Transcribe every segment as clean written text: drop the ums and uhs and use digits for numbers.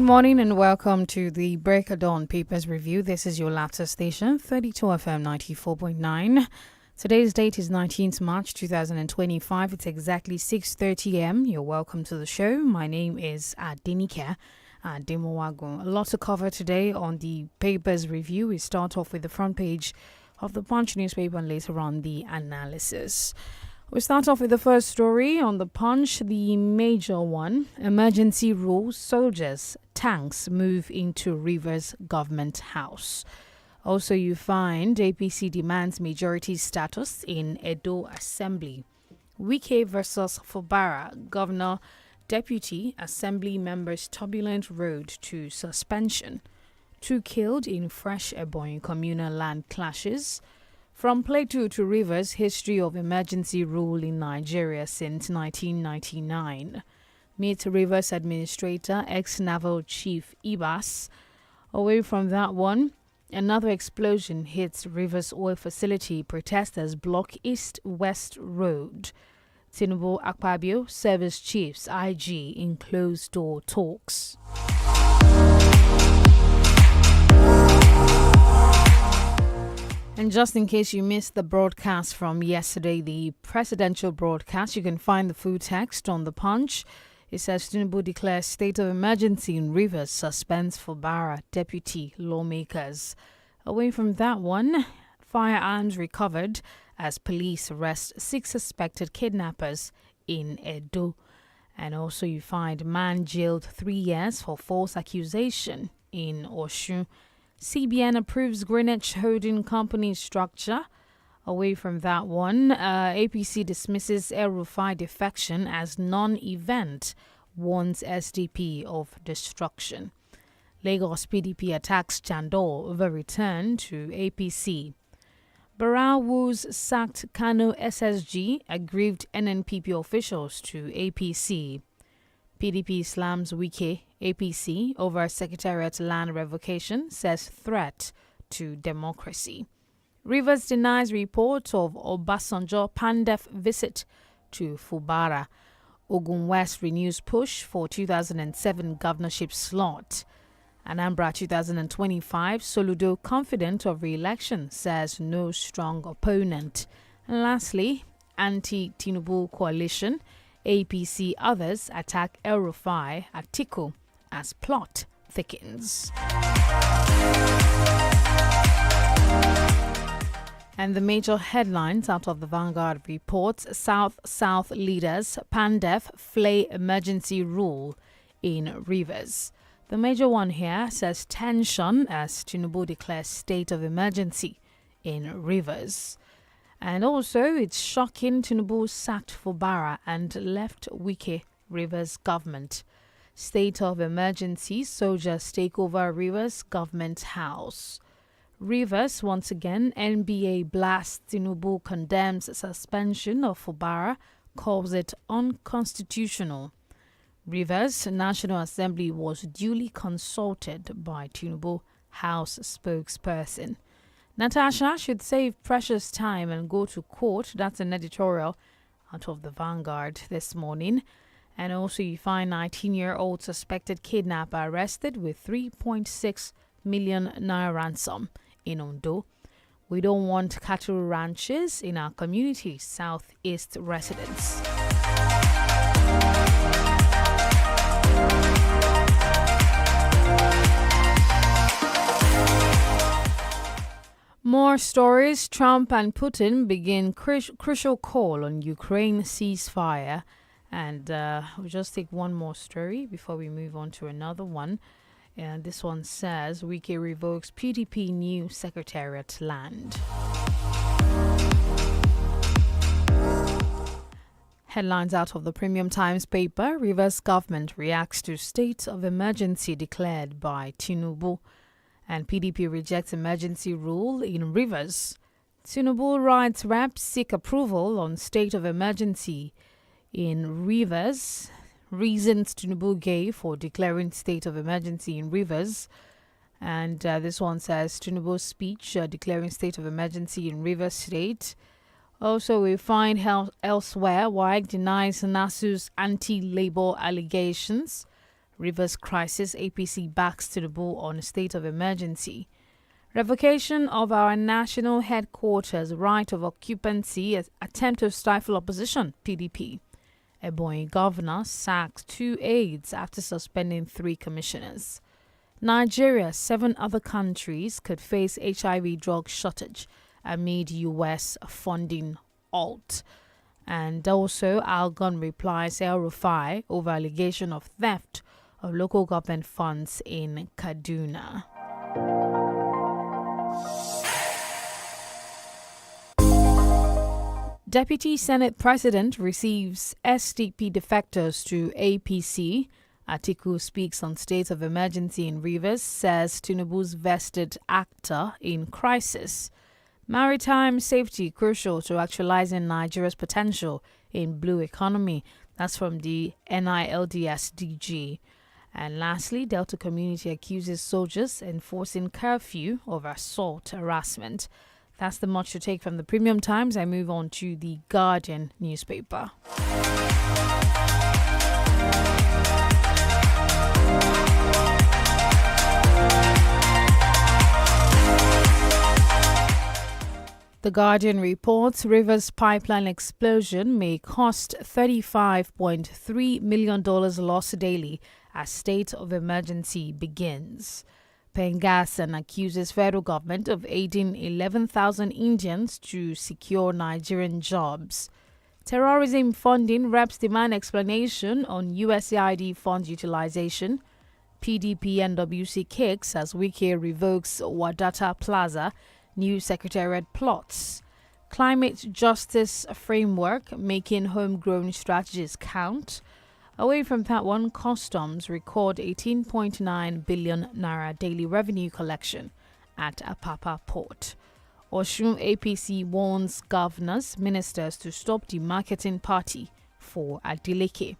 morning and welcome to the Break of Dawn Papers Review. This is your latter station, 32 FM 94.9. Today's date is 19th March 2025. It's exactly 6:30 a.m. You're welcome to the show. My name is DENIKE. A lot to cover today on the Papers Review. We start off with the front page of the Punch newspaper and later on the analysis. We start off with the first story on the Punch, the major one. Emergency rules, soldiers, tanks move into Rivers government house. Also, you find APC demands majority status in Edo Assembly. Wike versus Fubara, Governor, Deputy, Assembly members turbulent road to suspension. 2 killed in fresh Ebonyi communal land clashes. From Plateau to Rivers, history of emergency rule in Nigeria since 1999. Meet Rivers Administrator, ex-Naval Chief Ibas. Away from that one, another explosion hits Rivers Oil Facility. Protesters block East-West Road. Tinubu Akpabio, Service Chiefs, IG in closed-door talks. And just in case you missed the broadcast from yesterday, the presidential broadcast, you can find the full text on the Punch. It says Tinubu declares state of emergency in Rivers, suspends Fubara deputy lawmakers. Away from that one, firearms recovered as police arrest 6 suspected kidnappers in Edo. And also you find man jailed 3 years for false accusation in Osun. CBN approves Greenwich Holding Company structure. Away from that one, APC dismisses El-Rufai defection as non-event, warns SDP of destruction. Lagos PDP attacks Chandor over return to APC. Barra woos sacked Kano SSG, aggrieved NNPP officials to APC. PDP slams Wike, APC, over Secretariat land revocation, says threat to democracy. Rivers denies report of Obasanjo Pandef visit to Fubara. Ogun West renews push for 2007 governorship slot. Anambra 2025, Soludo confident of re-election, says no strong opponent. And lastly, anti-Tinubu coalition, APC others attack El-Rufai Atiku as plot thickens. And the major headlines out of the Vanguard reports: South leaders, Pandef flay emergency rule in Rivers. The major one here says tension as Tinubu declares state of emergency in Rivers. And also, it's shocking Tinubu sacked Fubara and left Wike Rivers government. State of emergency, soldiers take over Rivers government house. Rivers, once again, NBA blasts Tinubu, condemns suspension of Fubara, calls it unconstitutional. Rivers National Assembly was duly consulted by Tinubu House spokesperson. Natasha should save precious time and go to court. That's an editorial out of the Vanguard this morning. And also you find 19-year-old suspected kidnapper arrested with 3.6 million naira ransom in Ondo. We don't want cattle ranches in our community, Southeast residents. More stories. Trump and Putin begin crucial call on Ukraine ceasefire. And we'll just take one more story before we move on to another one. And this one says, Wike revokes PDP new secretariat land. Headlines out of the Premium Times paper. Rivers government reacts to state of emergency declared by Tinubu. And PDP rejects emergency rule in Rivers. Tinubu rights reps seek approval on state of emergency in Rivers. Reasons Tinubu gave for declaring state of emergency in Rivers. And this one says Tinubu's speech declaring state of emergency in Rivers State. Also, we find elsewhere, �WAEC denies NASU's anti-labor allegations. Rivers crisis, APC backs Tinubu on a state of emergency. Revocation of our national headquarters right of occupancy as attempt to stifle opposition, PDP. Ebonyi governor sacks 2 aides after suspending 3 commissioners. Nigeria, 7 other countries could face HIV drug shortage amid US funding halt. And also, Algon replies El-Rufai over allegation of theft of local government funds in Kaduna. Deputy Senate President receives SDP defectors to APC. Atiku speaks on state of emergency in Rivers, says Tinubu's vested actor in crisis. Maritime safety crucial to actualizing Nigeria's potential in blue economy. That's from the NILDS DG. And lastly, Delta community accuses soldiers enforcing curfew over assault harassment. That's the much to take from the Premium Times. I move on to the Guardian newspaper. The Guardian reports Rivers pipeline explosion may cost $35.3 million loss daily as state of emergency begins. Pengassan accuses federal government of aiding 11,000 Indians to secure Nigerian jobs. Terrorism funding reps demand explanation on USAID funds utilization. PDP NWC kicks as Wike revokes Wadata Plaza. New Secretariat plots. Climate justice framework making homegrown strategies count. Away from that one, customs record 18.9 billion naira daily revenue collection at Apapa Port. Osun APC warns governors, ministers to stop demarketing party for Adeleke.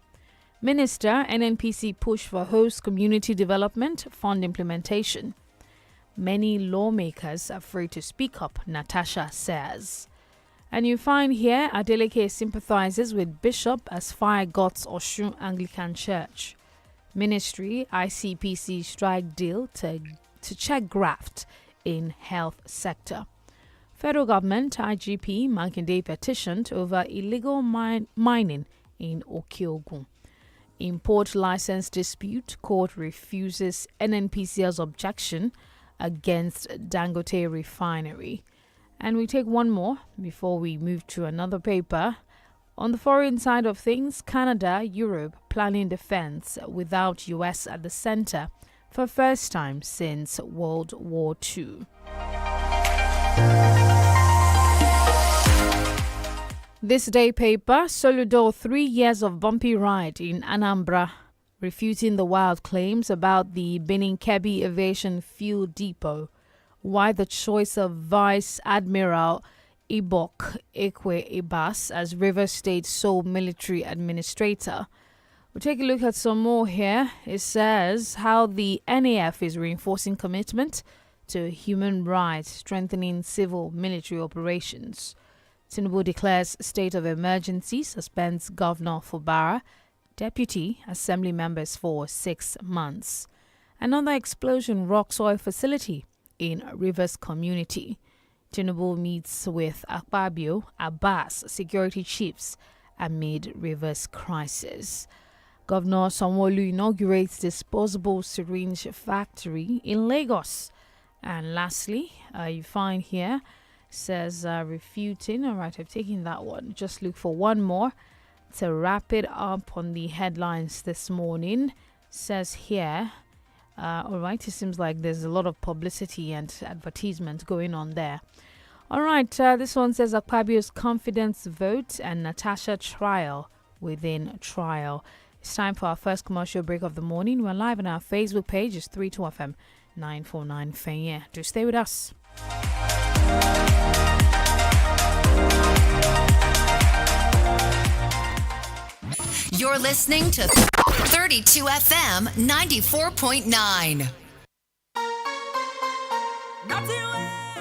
Minister, NNPC push for host community development fund implementation. Many lawmakers are afraid to speak up, Natasha says. And you find here Adeleke sympathizes with Bishop as fire guts Osun Anglican Church. Ministry, ICPC strike deal to check graft in health sector. Federal government, IGP, Makinde petitioned over illegal mining in Okeogun. Import license dispute, court refuses NNPCL's objection against Dangote refinery. And we take one more before we move to another paper. On the foreign side of things, Canada, Europe planning defense without US at the center for first time since World War II. This day paper, Soludo 3 years of bumpy ride in Anambra, refuting the wild claims about the Benin Kebbi Aviation Fuel Depot. Why the choice of Vice Admiral Ibok Ekwe Ibas as River State sole military administrator. We'll take a look at some more here. It says how the NAF is reinforcing commitment to human rights, strengthening civil military operations. Tinubu declares state of emergency, suspends Governor Fubara, deputy assembly members for 6 months. Another explosion rocks oil facility in Rivers community. Tinubu meets with Akpabio, Abbas, security chiefs amid Rivers crisis. Governor Sanwo-Olu inaugurates disposable syringe factory in Lagos. And lastly, you find here, says refuting. All right, I've taken that one. Just look for one more to wrap it up on the headlines this morning. Says here, all right, it seems like there's a lot of publicity and advertisement going on there. All right, this one says Akpabio's confidence vote and Natasha trial within trial. It's time for our first commercial break of the morning. We're live on our Facebook page. It's 32FM 949 Fenye. Do stay with us. You're listening to 32FM 94.9.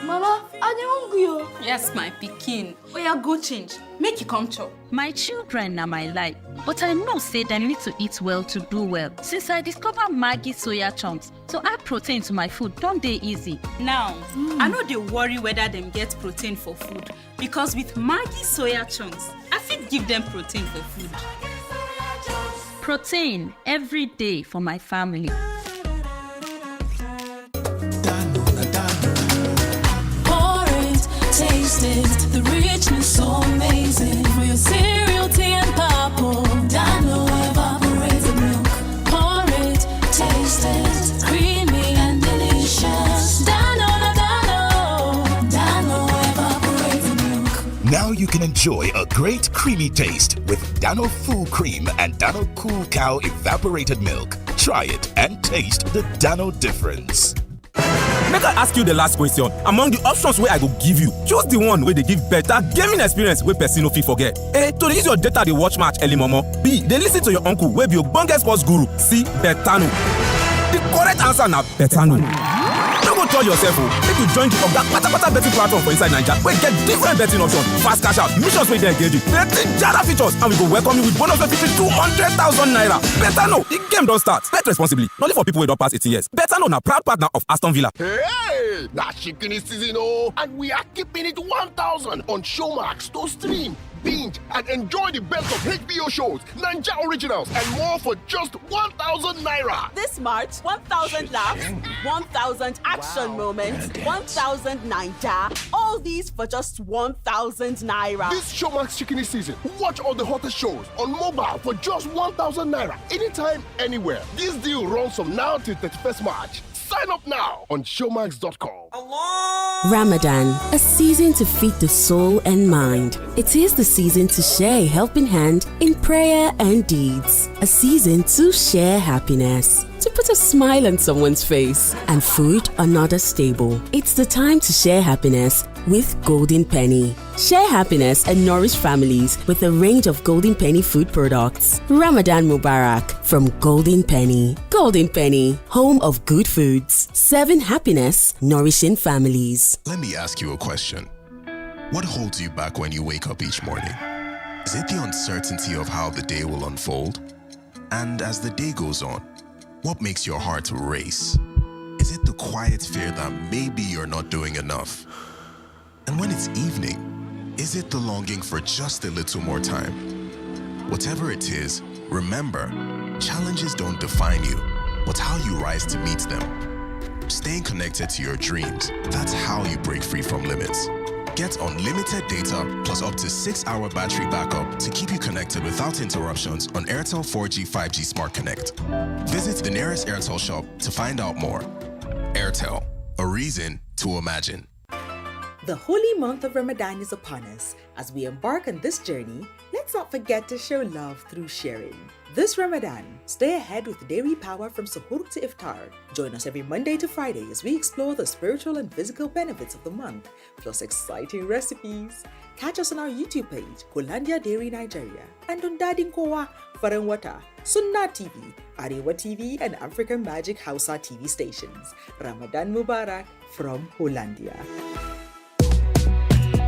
Mama, are you hungry? Yes, my pikin. Oya, go change. Make you come chop. My children are my life, but I know say they need to eat well to do well. Since I discovered Maggi soya chunks, to add protein to my food don't dey easy. Now, I know they worry whether them get protein for food, because with Maggi soya chunks, I fit give them protein for food. Protein every day for my family. Taste it, the richness so amazing. For your cereal, tea and purple, Dano evaporated milk. Pour it, taste it, creamy and delicious. Dano evaporated milk. Now you can enjoy a great creamy taste with Dano Full Cream and Dano Cool Cow Evaporated Milk. Try it and taste the Dano difference. Make I ask you the last question. Among the options where I go give you, choose the one where they give better gaming experience where person no fit forget. A, to use your data they watch match early momo. B, they listen to your uncle where be ogbonge sports guru. C, Betano. The correct answer na Betano. Don't go tell yourself, if you join the Pata betting platform for inside Nigeria, we get different betting options, fast cash out, missions where they engage you, betting jara features, and we go welcome you with bonus of 200,000 naira. Betano, the game don't start. Bet responsibly, not only for people who don't pass 18 years. Betano na proud partner of Aston Villa. Hey, that's chicken season, and we are keeping it 1,000 on Showmax to stream, binge, and enjoy the best of HBO shows, Ninja Originals, and more for just 1,000 naira. This March, 1,000 laughs, 1,000 action moments, 1,000 Ninja. All these for just 1,000 naira. This Showmax chicken season, watch all the hottest shows on mobile for just 1,000 naira. Anytime, anywhere. This deal runs from now till 31st March. Sign up now on showmax.com. Ramadan, a season to feed the soul and mind. It is the season to share a helping hand in prayer and deeds. A season to share happiness, to put a smile on someone's face, and food on others' table. It's the time to share happiness with Golden Penny. Share happiness and nourish families with a range of Golden Penny food products. Ramadan Mubarak from Golden Penny. Golden Penny, home of good foods. Serving happiness, nourishing families. Let me ask you a question. What holds you back when you wake up each morning? Is it the uncertainty of how the day will unfold? And as the day goes on, what makes your heart race? Is it the quiet fear that maybe you're not doing enough? And when it's evening, is it the longing for just a little more time? Whatever it is, remember, challenges don't define you, but how you rise to meet them. Staying connected to your dreams, that's how you break free from limits. Get unlimited data plus up to 6-hour battery backup to keep you connected without interruptions on Airtel 4G 5G Smart Connect. Visit the nearest Airtel shop to find out more. Airtel, a reason to imagine. The holy month of Ramadan is upon us. As we embark on this journey, let's not forget to show love through sharing. This Ramadan, stay ahead with daily power from Suhoor to Iftar. Join us every Monday to Friday as we explore the spiritual and physical benefits of the month, plus exciting recipes. Catch us on our YouTube page, Hollandia Dairy Nigeria, and on Dadin Kowa, Faranwata, Sunna TV, Arewa TV, and African Magic Hausa TV stations. Ramadan Mubarak from Hollandia.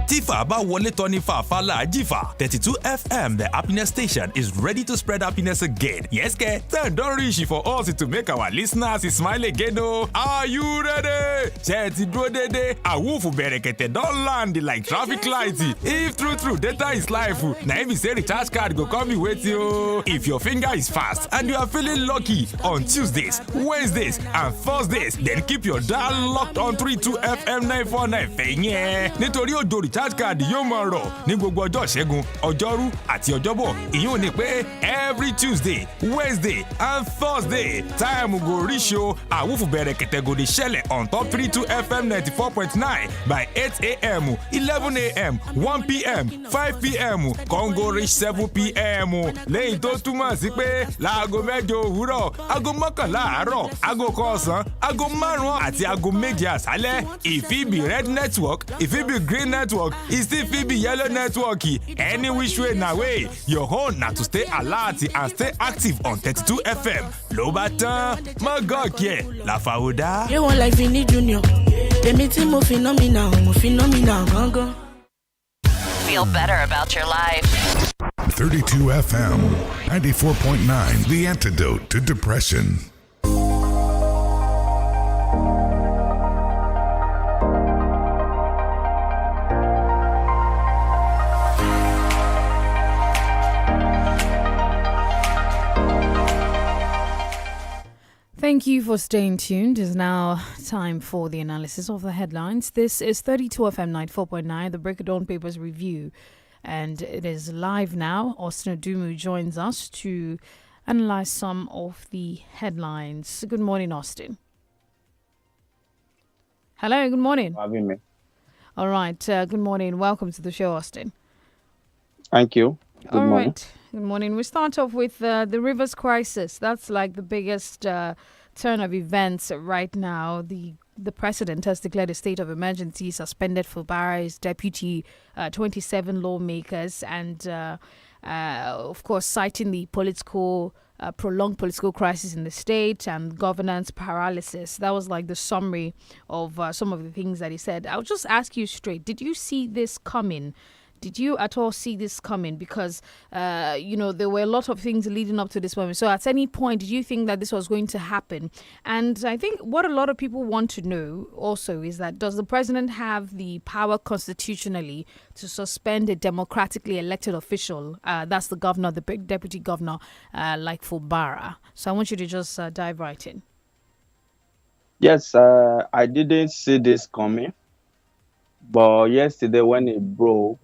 Tifa bá wọlé tọ́ ní fàáfàá Jifa. 32 FM, the happiness station, is ready to spread happiness again. Yes, time don reach for us to make our listeners smile again. Oh, are you ready? Ṣé ti dúró dédé? Àwùfù bẹ̀rẹ̀kẹ̀tẹ̀ don land like traffic light. If true, data is life. Na if you say recharge card go come you wait you. If your finger is fast and you are feeling lucky on Tuesdays, Wednesdays, and Thursdays, then keep your dial locked on 32 FM 949 fẹ̀yìn. Nítorí òjò recharge card yóò máa rọ̀ ní gbogbo ọjọ́ Ìṣẹ́gun, Ọjọ́rú àti Ọjọ́bọ̀. Ìyẹn ní pé every Tuesday, Wednesday and Thursday time go reach you. Àwùfù bẹ̀rẹ̀kẹ̀tẹ̀ go dey ṣẹlẹ̀ on top 32 FM 94.9 by 8 a.m., 11 a.m., 1 p.m., 5 p.m. Congo reach 7 p.m. Lẹ́yìn tó túmọ̀ sí pé láago 8 òwúrọ̀, aago 11 àárọ̀, aago 1 ọ̀sán, aago 5 àti aago 7 àṣálẹ́. If it be red network, if it be green network, it still fit be yellow network. Any which way na way, your own na to stay alert and stay active on 32 FM. Ló bá tán, mọ́ gọ́ọ̀kì ẹ̀ láfàwọ́dá. You want like Vinny Junior. Feel better about your life. 32 FM, 94.9, the antidote to depression. Thank you for staying tuned. It's now time for the analysis of the headlines. This is 32 FM 94.9, the Break of Dawn Papers Review. And it is live now. Austin Odumu joins us to analyze some of the headlines. Good morning, Austin. Hello, good morning. Having me. All right, good morning. Welcome to the show, Austin. Thank you. Good morning. Right. Good morning. We start off with the rivers crisis. That's like the biggest turn of events right now. The president has declared a state of emergency, suspended Fubara's deputy, 27 lawmakers, and of course, citing the prolonged political crisis in the state and governance paralysis. That was like the summary of some of the things that he said. I'll just ask you straight. Did you see this coming? Did you at all see this coming? Because, there were a lot of things leading up to this moment. So at any point, did you think that this was going to happen? And I think what a lot of people want to know also is that does the president have the power constitutionally to suspend a democratically elected official? That's the governor, the deputy governor, like Fubara. So I want you to just dive right in. Yes, I didn't see this coming. But yesterday when it broke,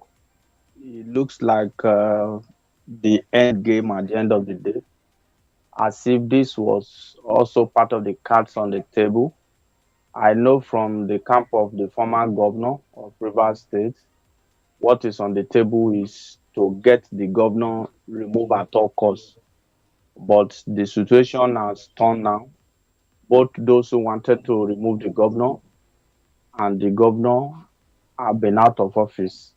it looks like the end game at the end of the day, as if this was also part of the cards on the table. I know from the camp of the former governor of Rivers State, what is on the table is to get the governor removed at all costs. But the situation has turned now. Both those who wanted to remove the governor and the governor have been out of office.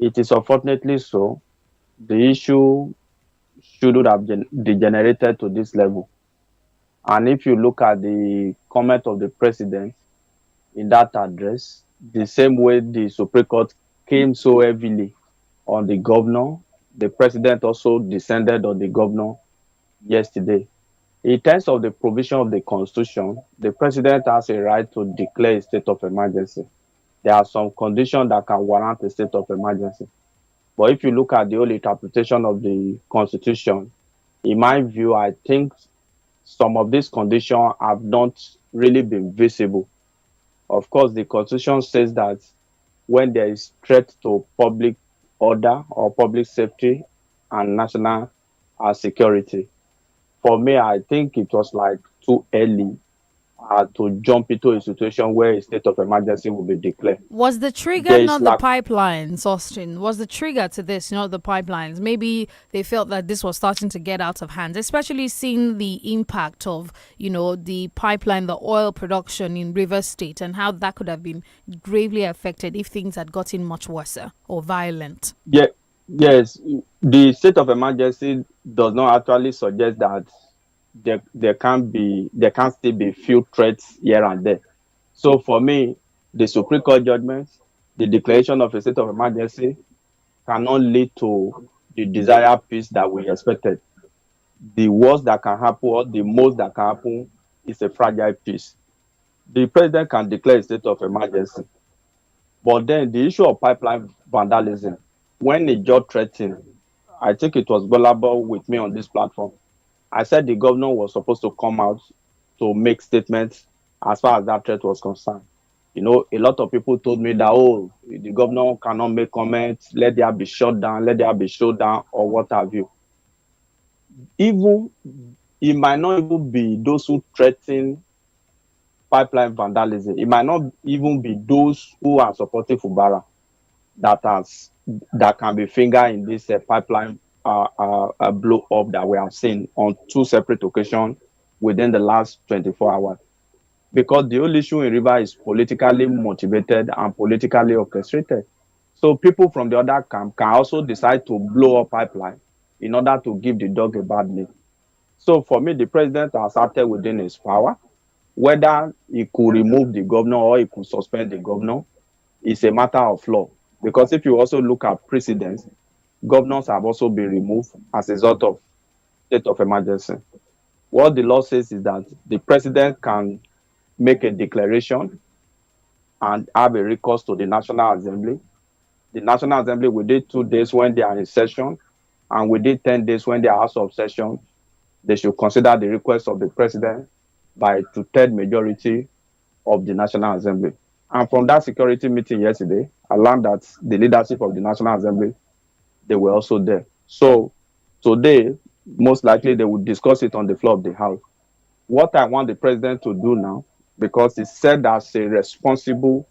It is unfortunately so. The issue shouldn't have degenerated to this level. And if you look at the comment of the president in that address, the same way the Supreme Court came so heavily on the governor, the president also descended on the governor yesterday. In terms of the provision of the Constitution, the president has a right to declare a state of emergency. There are some conditions that can warrant a state of emergency. But if you look at the whole interpretation of the Constitution, in my view, I think some of these conditions have not really been visible. Of course, the Constitution says that when there is threat to public order or public safety and national security, for me, I think it was like too early to jump into a situation where a state of emergency will be declared. Was the trigger not the pipelines, Austin? Was the trigger to this not the pipelines? Maybe they felt that this was starting to get out of hand, especially seeing the impact of, the pipeline, the oil production in Rivers State and how that could have been gravely affected if things had gotten much worse or violent. Yeah, yes. The state of emergency does not actually suggest that there can still be few threats here and there. So for me, the Supreme Court judgment, the declaration of a state of emergency cannot lead to the desired peace that we expected. The worst that can happen or the most that can happen is a fragile peace. The president can declare a state of emergency. But then the issue of pipeline vandalism, when it just threatened, I think it was Golabo with me on this platform. I said the governor was supposed to come out to make statements as far as that threat was concerned. A lot of people told me that, the governor cannot make comments, let there be shut down, let there be showdown, or what have you. Even, it might not even be those who threaten pipeline vandalism. It might not even be those who are supporting Fubara that can be fingered in this pipeline blow up that we have seen on two separate occasions within the last 24 hours. Because the whole issue in River is politically motivated and politically orchestrated. So people from the other camp can also decide to blow up pipeline in order to give the dog a bad name. So for me, the president has acted within his power. Whether he could remove the governor or he could suspend the governor is a matter of law. Because if you also look at precedents, governors have also been removed as a result of state of emergency. What the law says is that the president can make a declaration and have a recourse to the National Assembly. The National Assembly within 2 days when they are in session, and within 10 days when they are out of session, they should consider the request of the president by 2/3 majority of the National Assembly. And from that security meeting yesterday, I learned that the leadership of the National Assembly, they were also there. So today, most likely they will discuss it on the floor of the House. What I want the president to do now, because he said as a responsible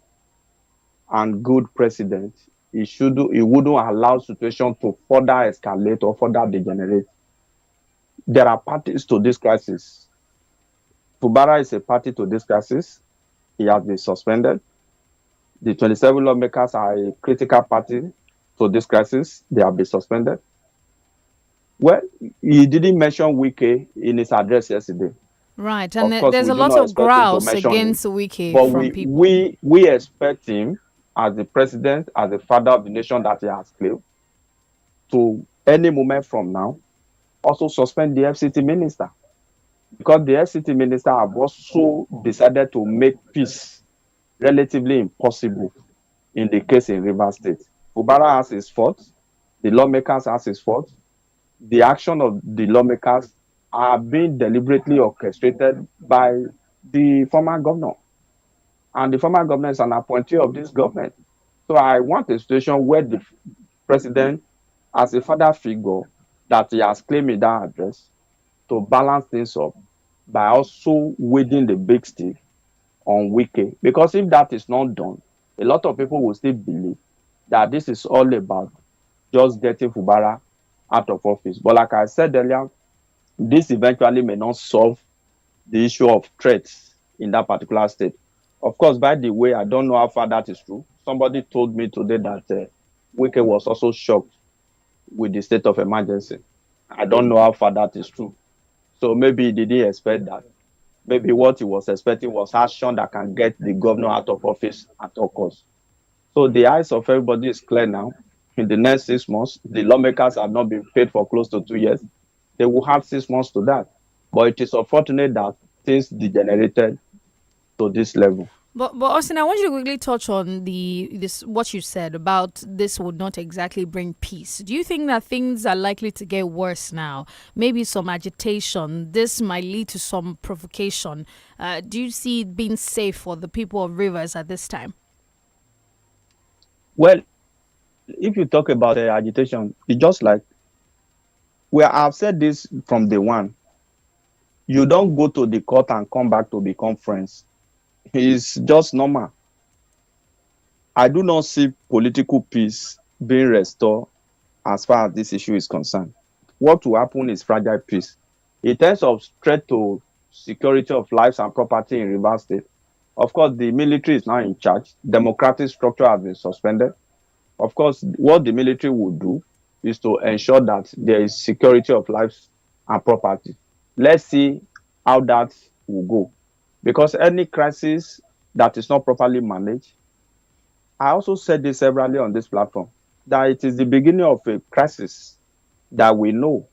and good president, he wouldn't allow situation to further escalate or further degenerate. There are parties to this crisis. Fubara is a party to this crisis. He has been suspended. The 27 lawmakers are a critical party to this crisis. They have been suspended. Well, he didn't mention Wike in his address yesterday. Right, and Of course, there's we a do lot not of expect him to grouse mention against him. Wike But from people. we expect him, as the president, as the father of the nation that he has claimed, to any moment from now also suspend the FCT minister. Because the FCT minister have also decided to make peace relatively impossible in the case in Rivers State. Fubara has his fault. The lawmakers has his fault. The action of the lawmakers are being deliberately orchestrated by the former governor. And the former governor is an appointee of this government. So I want a situation where the president, as a father figure that he has claimed in that address, to balance things up by also wielding the big stick on Wike. Because if that is not done, a lot of people will still believe that this is all about just getting Fubara out of office. But like I said earlier, this eventually may not solve the issue of threats in that particular state. Of course, by the way, I don't know how far that is true. Somebody told me today that Wike was also shocked with the state of emergency. I don't know how far that is true. So maybe he didn't expect that. Maybe what he was expecting was action that can get the governor out of office at all costs. So the eyes of everybody is clear now. In the next 6 months, the lawmakers have not been paid for close to 2 years. They will have 6 months to that. But it is unfortunate that things degenerated to this level. But Austin, I want you to quickly touch on what you said about this would not exactly bring peace. Do you think that things are likely to get worse now? Maybe some agitation. This might lead to some provocation. Do you see it being safe for the people of Rivers at this time? Well, if you talk about agitation, it's just like I've said this from day one. You don't go to the court and come back to become friends. It's just normal. I do not see political peace being restored as far as this issue is concerned. What will happen is fragile peace. In terms of threat to security of lives and property in Rivers State, of course, the military is now in charge. Democratic structure has been suspended. Of course, what the military will do is to ensure that there is security of lives and property. Let's see how that will go. Because any crisis that is not properly managed, I also said this severally on this platform, that it is the beginning of a crisis that we know.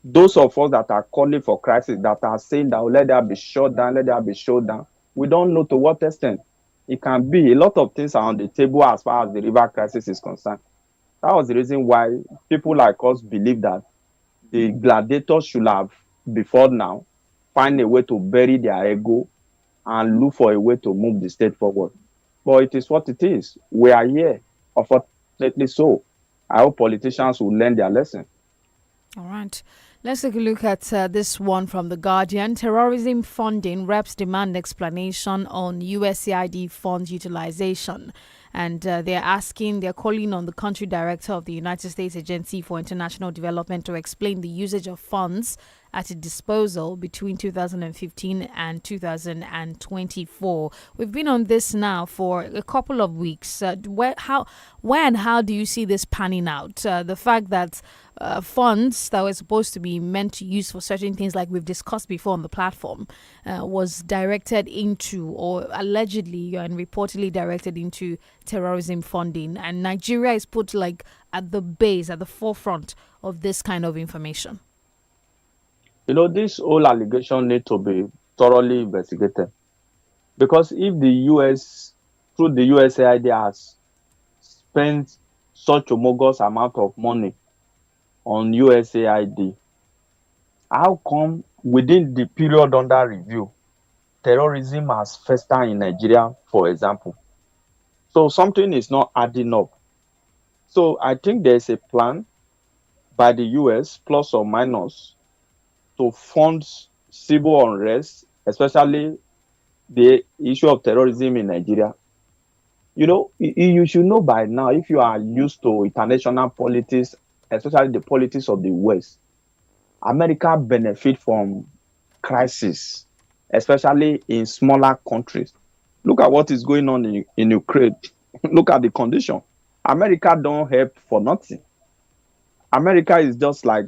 Those of us that are calling for crisis, that are saying that let there be shut down, let there be shut down, we don't know to what extent it can be. A lot of things are on the table as far as the river crisis is concerned. That was the reason why people like us believe that the gladiators should have, before now, find a way to bury their ego and look for a way to move the state forward. But it is what it is. We are here, unfortunately so. I hope politicians will learn their lesson. All right. Let's take a look at this one from The Guardian. Terrorism funding, reps demand explanation on USAID funds utilization. And they're calling on the country director of the United States Agency for International Development to explain the usage of funds at its disposal between 2015 and 2024. We've been on this now for a couple of weeks. Where and how do you see this panning out? The fact that funds that were supposed to be meant to use for certain things, like we've discussed before on the platform, was directed into, or allegedly and reportedly directed into, terrorism funding, and Nigeria is put like at the forefront of this kind of information. This whole allegation need to be thoroughly investigated, because if the U.S. through the USAID has spent such a humongous amount of money on USAID, how come within the period under review, terrorism has festered in Nigeria, for example? So something is not adding up. So I think there's a plan by the US, plus or minus, to fund civil unrest, especially the issue of terrorism in Nigeria. You should know by now, if you are used to international politics, especially the politics of the West, America benefit from crisis, especially in smaller countries. Look at what is going on in Ukraine. Look at the condition. America don't help for nothing. America is just like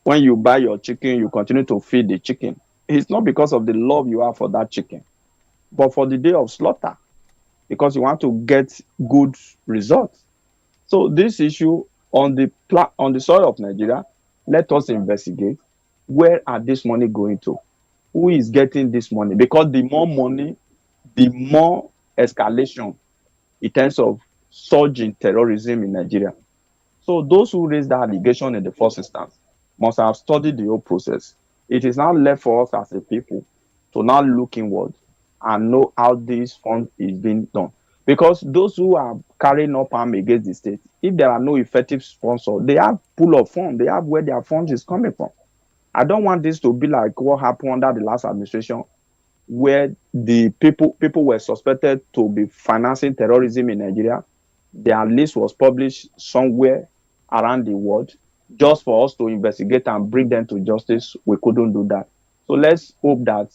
when you buy your chicken, you continue to feed the chicken. It's not because of the love you have for that chicken, but for the day of slaughter, because you want to get good results. So this issue on the soil of Nigeria, let us investigate. Where are this money going to? Who is getting this money? Because the more money, the more escalation in terms of surge in terrorism in Nigeria. So those who raised that allegation in the first instance must have studied the whole process. It is now left for us as a people to now look inward and know how this fund is being done. Because those who are carrying up arm against the state, if there are no effective sponsors, they have pool of funds. They have where their funds is coming from. I don't want this to be like what happened under the last administration, where the people were suspected to be financing terrorism in Nigeria. Their list was published somewhere around the world just for us to investigate and bring them to justice. We couldn't do that. So let's hope that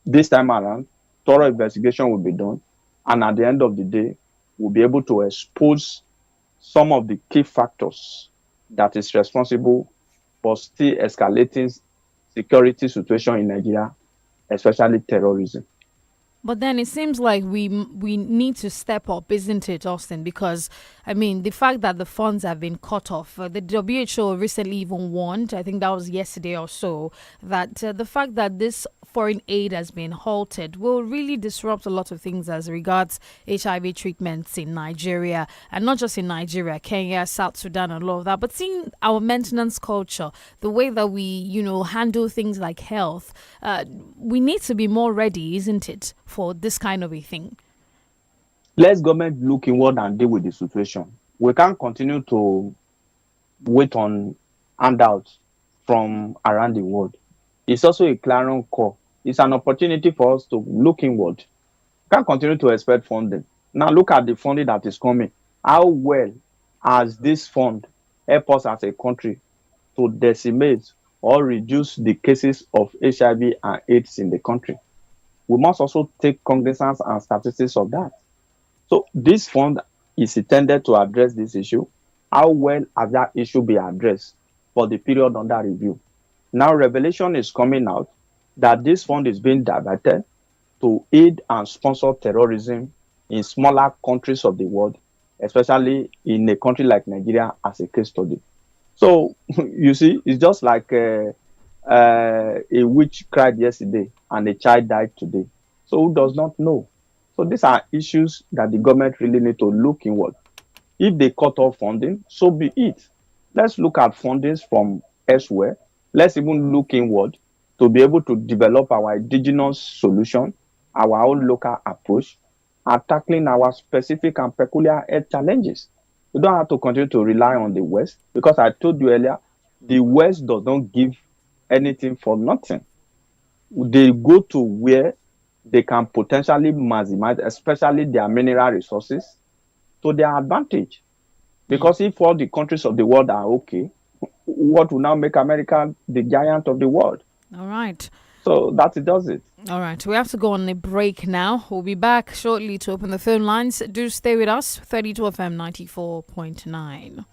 this time around, thorough investigation will be done. And at the end of the day, we'll be able to expose some of the key factors that is responsible for still escalating security situation in Nigeria, especially terrorism. But then it seems like we need to step up, isn't it, Austin? Because, I mean, the fact that the funds have been cut off, the WHO recently even warned, I think that was yesterday or so, that the fact that this foreign aid has been halted will really disrupt a lot of things as regards HIV treatments in Nigeria, and not just in Nigeria, Kenya, South Sudan, and all of that, but seeing our maintenance culture, the way that we, handle things like health, we need to be more ready, isn't it, for this kind of a thing? Let's government look inward and deal with the situation. We can't continue to wait on handouts from around the world. It's also a clarion call. It's an opportunity for us to look inward. Can't continue to expect funding. Now look at the funding that is coming. How well has this fund helped us as a country to decimate or reduce the cases of HIV and AIDS in the country? We must also take cognizance and statistics of that. So this fund is intended to address this issue. How well has that issue been addressed for the period under review? Now revelation is coming out that this fund is being diverted to aid and sponsor terrorism in smaller countries of the world, especially in a country like Nigeria as a case study. So you see, it's just like a witch cried yesterday and a child died today. So who does not know? So these are issues that the government really need to look inward. If they cut off funding, so be it. Let's look at fundings from elsewhere. Let's even look inward to be able to develop our indigenous solution, our own local approach, and tackling our specific and peculiar health challenges. We don't have to continue to rely on the West, because I told you earlier, the West does not give anything for nothing. They go to where they can potentially maximize, especially their mineral resources, to their advantage. Because if all the countries of the world are okay, what will now make America the giant of the world? All right. So that it does it. All right. We have to go on a break now. We'll be back shortly to open the phone lines. Do stay with us. 32 FM 94.9.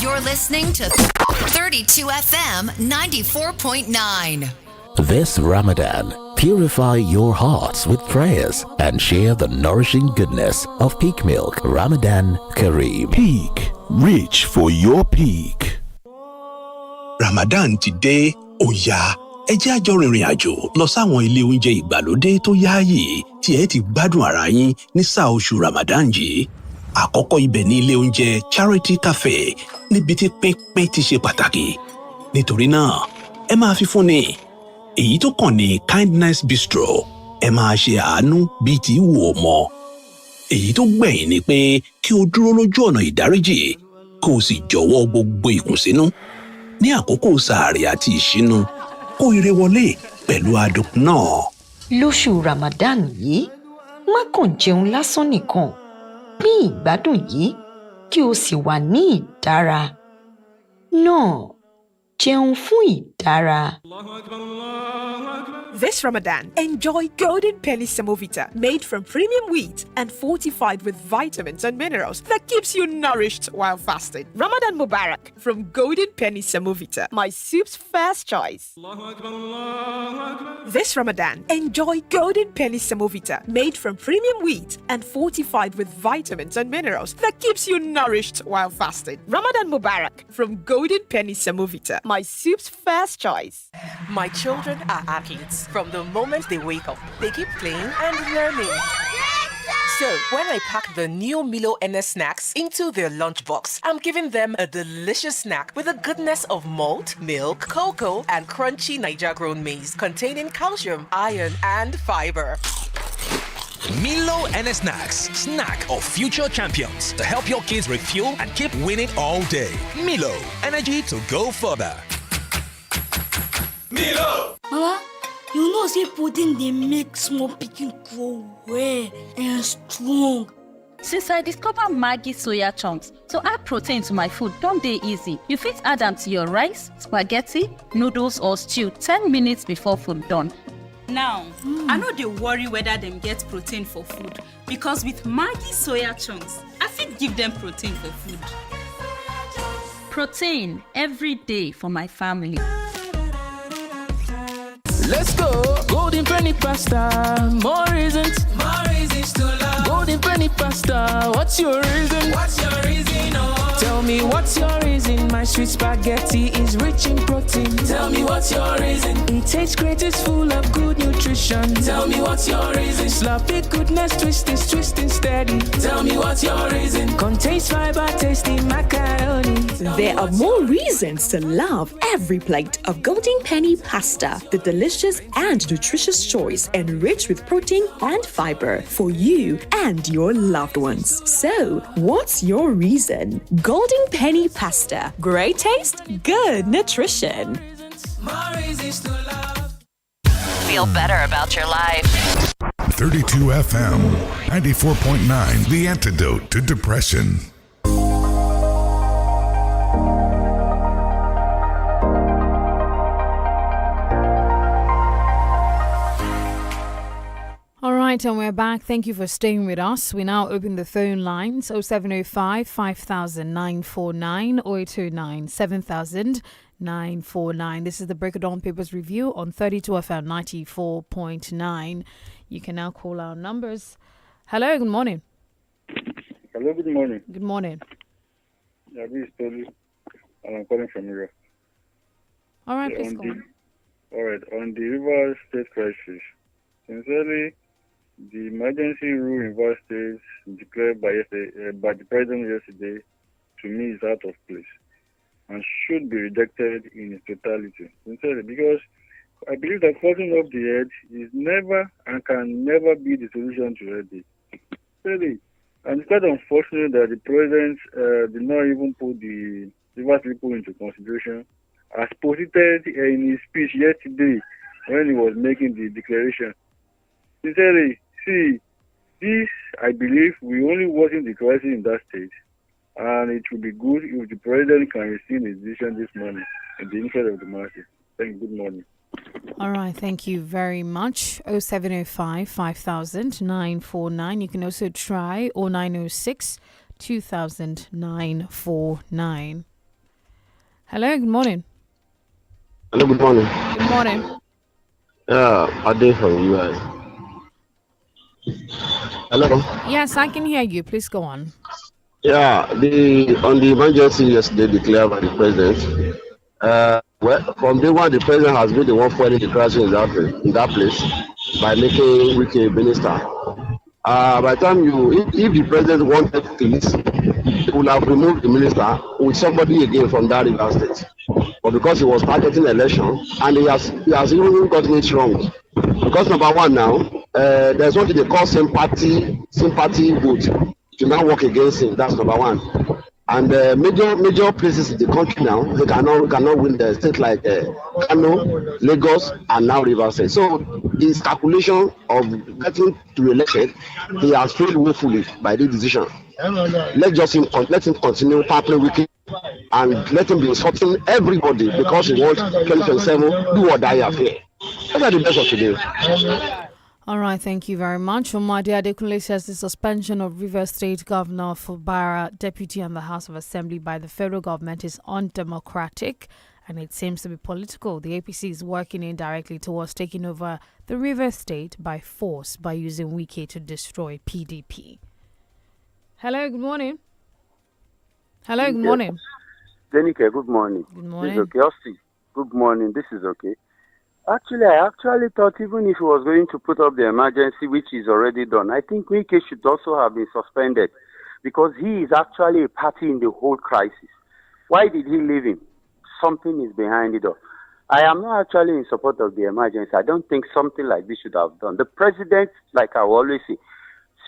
You're listening to 32 FM 94.9. This Ramadan, purify your hearts with prayers and share the nourishing goodness of peak milk Ramadan Kareem. Peak. Reach for your peak. Ramadan ti dé, ó yá. Ẹ jẹ́ àjọ rìnrìn àjò lọ sáwọn ilé oúnjẹ ìgbàlódé tó yáàyè tí ẹ ti gbádùn ara yín ní sáà oṣù Ramadan yìí. Àkọ́kọ́ ibẹ̀ ní ilé oúnjẹ Charity Cafe níbi tí pínpín ti ṣe pàtàkì. Nítorí náà, ẹ máa fi fún ni. Èyí tó kàn ní Kindness Bistro, ẹ máa ṣe àánú bíi ti wù ọ́ mọ́. Èyí tó gbẹ̀yìn ni pé kí o dúró lójú ọ̀nà ìdáríjì kó o sì jọ̀wọ́ gbogbo ìkùnsínú. Ní àkókò sàárì àti ìṣínú, kó ire wọlé pẹ̀lú adùn náà. Lóṣù Ramadan yìí, má kàn jẹun lásán nìkan. Pín ìgbádùn yìí kí o sì wà ní ìdára. Náà, jẹun fún ìdára. This Ramadan, enjoy Golden Penny Semovita, made from premium wheat and fortified with vitamins and minerals that keeps you nourished while fasting. Ramadan Mubarak from Golden Penny Semovita, my soup's first choice. This Ramadan, enjoy Golden Penny Semovita, made from premium wheat and fortified with vitamins and minerals that keeps you nourished while fasting. Ramadan Mubarak from Golden Penny Semovita, my soup's first choice. My children are athletes. From the moment they wake up, they keep playing and learning. So, when I pack the new Milo NS snacks into their lunchbox, I'm giving them a delicious snack with the goodness of malt, milk, cocoa, and crunchy Niger-grown maize containing calcium, iron, and fiber. Milo NS Snacks, snack of future champions to help your kids refuel and keep winning all day. Milo, energy to go further. Milo! Mama, you know say protein they make small pikin grow well and strong. Since I discovered Maggi soya chunks, to add protein to my food don't dey easy. You fit add them to your rice, spaghetti, noodles or stew 10 minutes before food done. Now, I know they worry whether them get protein for food because with Maggi soya chunks, I fit give them protein for food. Protein every day for my family. Let's go, Golden Penny Pasta. More reasons to love. Golden Penny Pasta. What's your reason? What's your reason? Oh. Tell me what's your reason? My sweet spaghetti is rich in protein. Tell me what's your reason? It tastes great, it's full of good nutrition. Tell me what's your reason? Sloppy goodness, twisting steady. Tell me what's your reason? Contains fiber, tasty macaroni. There are more reasons to love every plate of Golden Penny Pasta. The delicious and nutritious choice, enriched with protein and fiber for you and your loved ones. So, what's your reason? Golden Penny Pasta. Great taste, good nutrition. Feel better about your life. 32 FM 94.9, the antidote to depression. And we're back. Thank you for staying with us. We now open the phone lines 0705 5949 0829 7949. This is the Break of Dawn Papers Review on 32 FM 94.9. You can now call our numbers. Hello, good morning. Hello, good morning. Good morning. Yeah, this is Tolu, and I'm calling from Europe. All right, please go on. All right, on the River State crisis, sincerely, the emergency rule in River State declared by the president yesterday, to me, is out of place and should be rejected in its totality. Sincerely, because I believe that cutting off the head is never and can never be the solution to headache. Really, and it's quite unfortunate that the president did not even put the River people into consideration, as posited in his speech yesterday when he was making the declaration. Sincerely, see, this, I believe, will only worsen the crisis in that state, and it will be good if the president can rescind his decision this morning in the interest of the masses. Thank you. Good morning. All right, thank you very much. 0705 5000 949. You can also try 0906 2000 949. Hello, good morning. Hello, good morning. Good morning. Yeah, Ade from US. Hello. Yes, I can hear you. Please go on. Yeah, on the emergency yesterday declared by the president. Well, from day one, the president has been the one fighting the crisis in that place by making Wike minister. By the time if the president wanted peace, he would have removed the minister with somebody again from that River State. But because he was targeting election, and he has even gotten it wrong. Because number one now, there's what they call sympathy vote to now work against him. That's number one. And major places in the country now, they cannot win the state like Kano, Lagos, and now River State. So his calculation of getting to election, he has failed woefully by this decision. Let him continue tackling Wike and let him be insulting everybody because he wants 2027 do or die affair. Those are the best of today. All right, thank you very much. Omadi Adekunle says the suspension of Rivers State Governor Fubara, deputy in the House of Assembly by the federal government is undemocratic and it seems to be political. The APC is working indirectly towards taking over the Rivers State by force by using Wike to destroy PDP. Hello, good morning. Hello, good morning. DENIKE, good morning. Good morning. This is okay. Good morning. This is okay. Actually, I thought even if he was going to put up the emergency, which is already done, I think Wike should also have been suspended because he is actually a party in the whole crisis. Why did he leave him? Something is behind it all. I am not actually in support of the emergency. I don't think something like this should have done. The president, like I always say,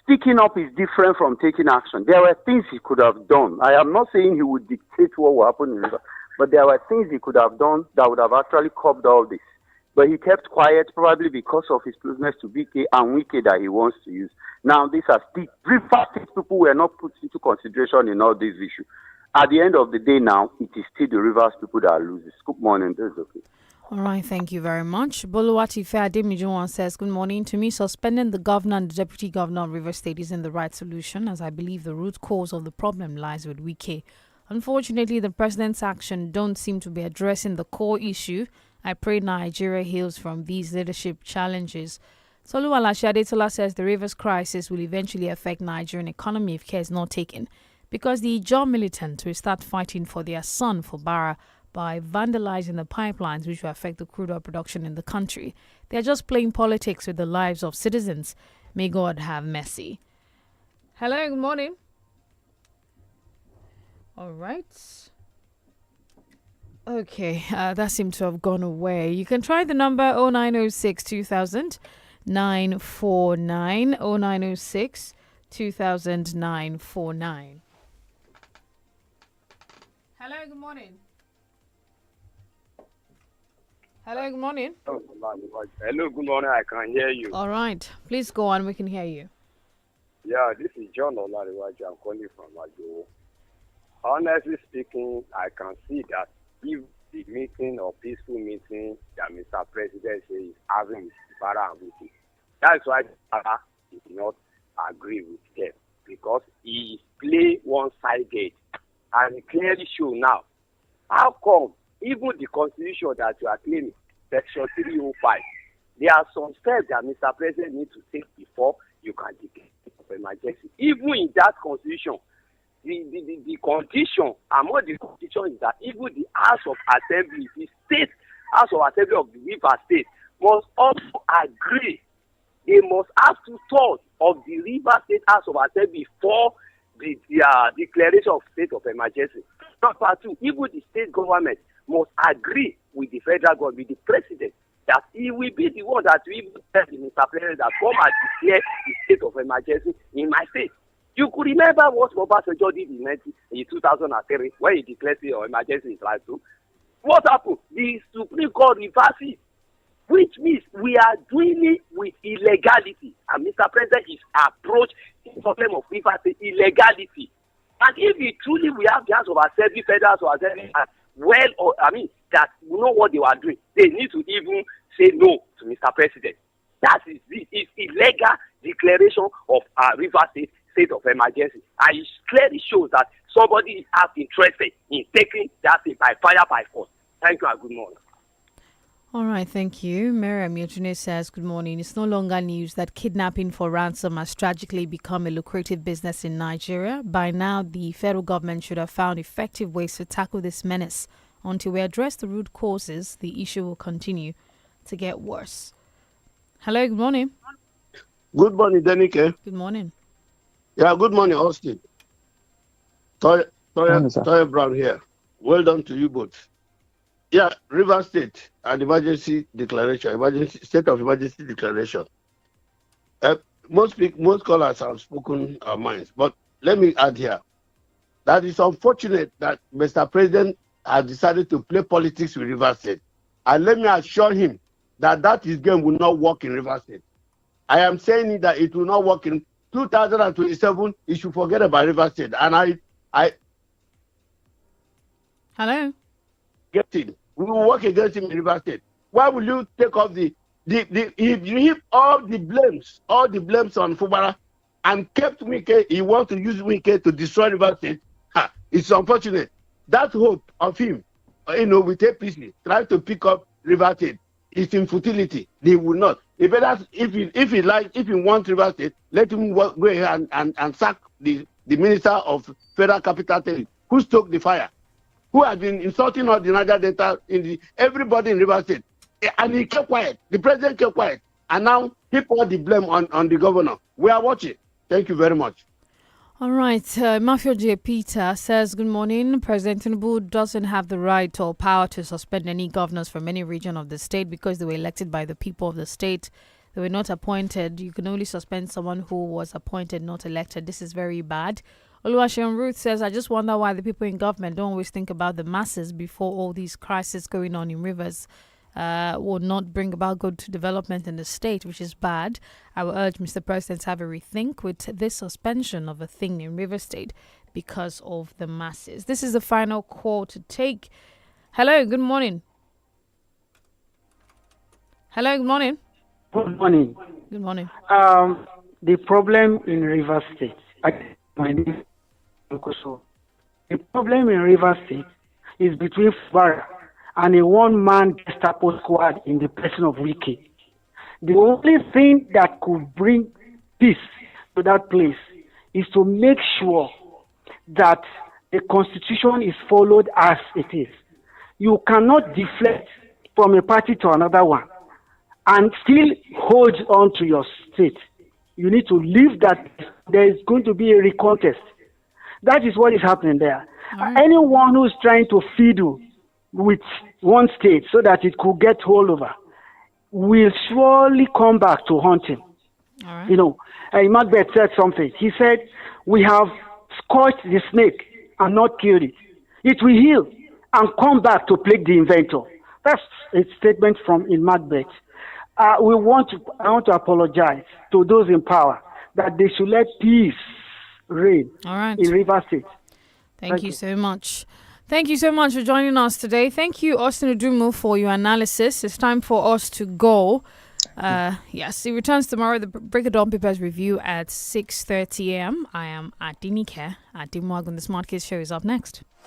speaking up is different from taking action. There were things he could have done. I am not saying he would dictate what will happen in River, but there were things he could have done that would have actually curbed all this. But he kept quiet probably because of his closeness to BK and Wike that he wants to use. Now, these are still River State people were not put into consideration in all these issues. At the end of the day now, it is still the Rivers people that are losing. Good morning. This is okay. All right, thank you very much. Boluwati Ademijuwan says, good morning. To me, suspending the governor and the deputy governor of River State isn't the right solution, as I believe the root cause of the problem lies with Wike. Unfortunately, the president's action don't seem to be addressing the core issue. I pray Nigeria heals from these leadership challenges. Soluwala Shadetola says the Rivers crisis will eventually affect Nigerian economy if care is not taken, because the 𝐒𝐿 militants will start fighting for their son Fubara by vandalizing the pipelines which will affect the crude oil production in the country. They are just playing politics with the lives of citizens. May God have mercy. Hello, good morning. All right. Okay, that seemed to have gone away. You can try the number 0906 2000 949 0906 2000 949. Hello, good morning. Hello, good morning. Hello, good morning. I can hear you. All right, please go on. We can hear you. Yeah, this is John Olariwaju. I'm calling from Ajo. Honestly speaking, I can see that if the meeting or peaceful meeting that Mr. President says is having with Fubara and Wike, that's why Fubara did not agree with them, because he play one-sided and he clearly show now. How come even the constitution that you are claiming, section 305, there are some steps that Mr. President needs to take before you can declare of emergency. Even in that constitution, the condition, among the condition is that even the House of Assembly, the state House of Assembly of the River State must also agree. They must have 2/3 of the River State House of Assembly for the declaration of state of emergency. Number two, even the state government must agree with the federal government, with the president, that he will be the one that will even tell the Mr. President that come and declare the state of emergency in my state. You could remember what Obasanjo did in 2003 when he declared state of emergency in Plateau. What happened? The Supreme Court reversed it. which means we are doing it with illegality. And Mr. President is approach the problem of Rivers State illegality. And if we truly we have the hands of ourselves, federals or ourselves, well, or that we know what they were doing, they need to even say no to Mr. President. That is this is illegal declaration of Rivers state of emergency. And it clearly shows that somebody has interested in taking that state by fire by force. Thank you and good morning. All right, thank you. Miriam Yotune says, good morning. It's no longer news that kidnapping for ransom has tragically become a lucrative business in Nigeria. By now, the federal government should have found effective ways to tackle this menace. Until we address the root causes, the issue will continue to get worse. Hello, good morning. Good morning, DENIKE. Good morning. Yeah, good morning, Austin. Toya Brown here. Well done to you both. Yeah, Rivers State, an emergency declaration, state of emergency declaration. Most callers have spoken our minds, but let me add here that it's unfortunate that Mr. President has decided to play politics with Rivers State. And let me assure him that his game will not work in Rivers State. I am saying that it will not work in 2027. He should forget about Rivers State. And I Hello. Get him. We will work against him in Rivers State. Why will you take off if you heap all the blames on Fubara and kept Wike, he wants to use Wike to destroy Rivers State? It's unfortunate. That hope of him, with APC, trying to pick up Rivers State, is in futility. They will not. If he wants Rivers State, let him go ahead and sack the Minister of Federal Capital Territory, who stoked the fire, who has been insulting all the Niger Delta, everybody in Rivers State. And he kept quiet. The president kept quiet. And now he put the blame on the governor. We are watching. Thank you very much. All right. Mafia J. Peter says, good morning. President Tinubu doesn't have the right or power to suspend any governors from any region of the state because they were elected by the people of the state. They were not appointed. You can only suspend someone who was appointed, not elected. This is very bad. Oluwaseun Ruth says, I just wonder why the people in government don't always think about the masses before all these crises going on in rivers will not bring about good development in the state, which is bad. I will urge Mr. President to have a rethink with this suspension of a thing in River State because of the masses. This is the final call to take. Hello, good morning. Hello, good morning. Good morning. Good morning. The problem in River State, the problem in River State is between Fubara and a one-man Gestapo squad in the person of Wike. The only thing that could bring peace to that place is to make sure that the constitution is followed as it is. You cannot deflect from a party to another one and still hold on to your state. You need to leave that. There is going to be a recontest. That is what is happening there. Right. Anyone who is trying to fiddle with one state so that it could get hold over will surely come back to haunt him. All right. Macbeth said something. He said, we have scorched the snake and not killed it. It will heal and come back to plague the inventor. That's a statement in Macbeth. I want to apologize to those in power that they should let peace reign in River State. Thank you so much. Thank you so much for joining us today. Thank you, Austin Udumo, for your analysis. It's time for us to go. Yes, it returns tomorrow. The Break of Dawn Papers review at 6:30 a.m. I am at DENIKE at Dimwag when the Smart Kids show is up next.